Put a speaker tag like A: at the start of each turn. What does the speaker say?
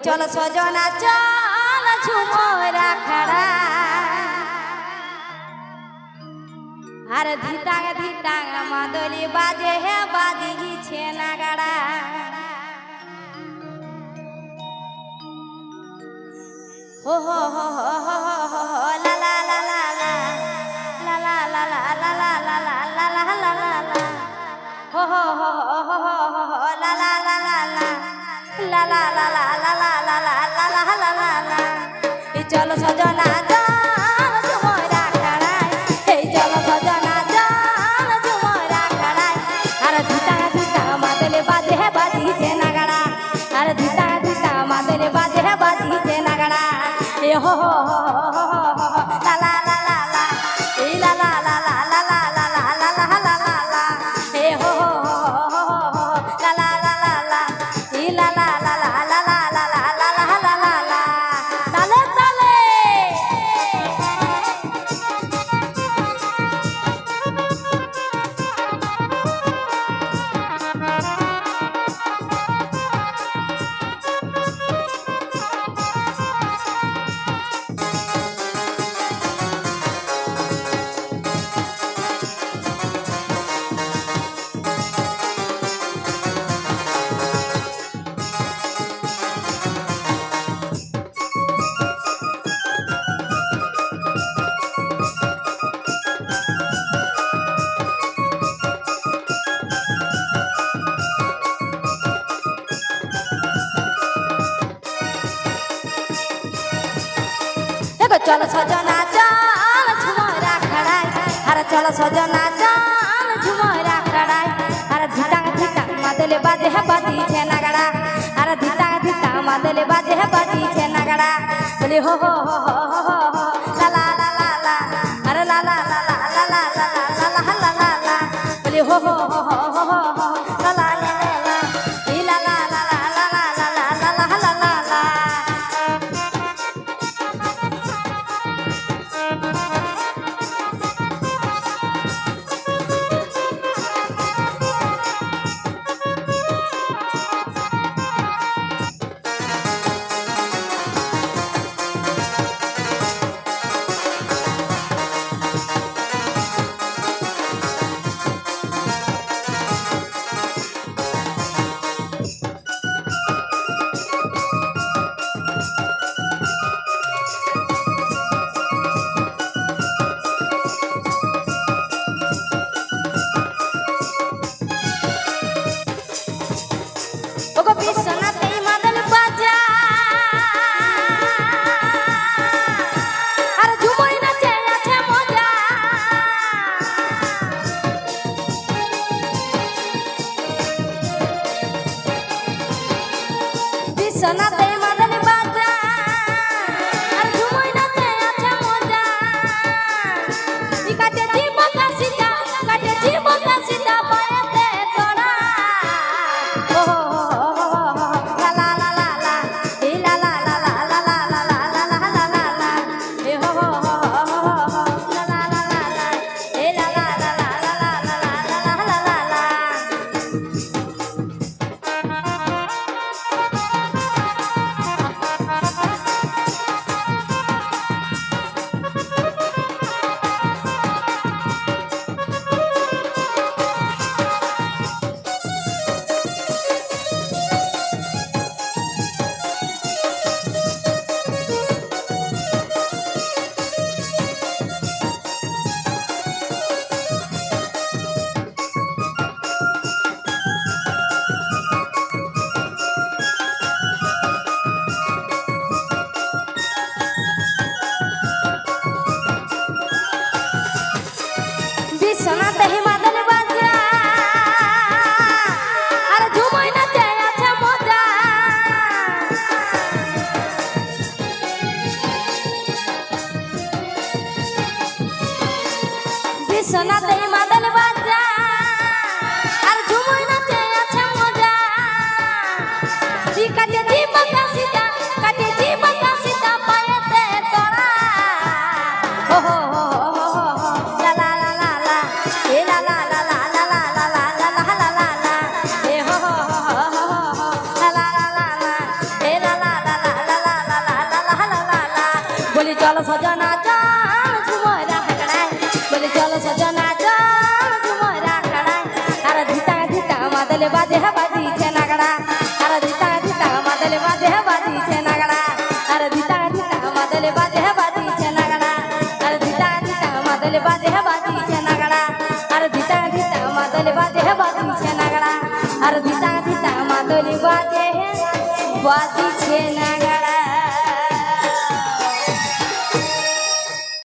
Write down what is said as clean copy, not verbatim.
A: চল সজনা চল ঝুমরা খড়া আর ধিতাং ধিতাং মাদলি বাজে হে বাজিছে নাগাড়া हो ला ला ला ला ला ला ला ला ला ला ला ला ला ला ला ला ला ला हो ला ला ला ला ला ला ला ला ला ला ला ला ला ला ला ला ला चलो सजना चल झुमरा खड़ाई हे चलो सजना चल झुमरा खड़ाई अरे धीता धीता मादले बाजे है बाजी जे नगड़ा अरे धीता धीता मादले बाजे है बाजी जे नगड़ा हो ला ला ला ला ला ला ला ला ला ला ला ला ला ला ला ला ला ला हे हो ला ला ला ला ला ला ला ला ला ला ला ला ला ला ला ला ला ला ताले ताले चलो सजना चल झुमरा खड़ाई अरे चलो सजना चल झुमरा खड़ाई अरे धीतांग धीतांग मादले बाजे है बाजी छे नगड़ा अरे धीतांग धीतांग मादले बाजे है बाजी छे नगड़ा बोले हो ला ला ला ला ला अरे ला ला ला ला ला ला ला ला ला ला ला ला बोले हो ला ला ला ला ला ला ला ला ला ला ला ला ला ला ला ला सोनाते मादल बाजा আর ঝুমই নাচে আছে মজা কাটে জীবন কাশিটা কাটে জীবন কাশিটা পায়েতে তোরা ও লা লা লা লা লা লা লা লা লা লা লা লা লা লা লা লা লা লা এ হো লা লা লা লা লা এ লা লা লা লা লা লা লা লা লা লা লা सोनाते ही मादल बाजा আর ঝুমই নাচে আছে মজা সোনাতে ही मादल बाजा আর ঝুমই নাচে আছে মজা কাটে জীবন কাশিটা কাটে জীবন কাশিটা পায়েতে তোরা हो ला ला ला ला ला ला ला ला ला ला ला ला ला ला ला ला ला ला ए हो ला ला ला ला ला ला ला ला ला চলো সজনা চল ঝুমরা হাকড়ায় বলে চলো সজনা চল ঝুমরা হাকড়ায় আর ধিতা ধিতা মাদলে বাজে বাজিছে নাগড়া আর ধিতা ধিতা মাদলে বাজে বাজিছে নাগড়া আর ধিতা ধিতা মাদলে বাজে বাজিছে নাগড়া আর ধিতা ধিতা মাদলে বাজে বাজিছে নাগড়া আর ধিতা ধিতা মাদলে বাজে বাজিছে নাগড়া আর ধিতা ধিতা মাদলে বাজে বাজে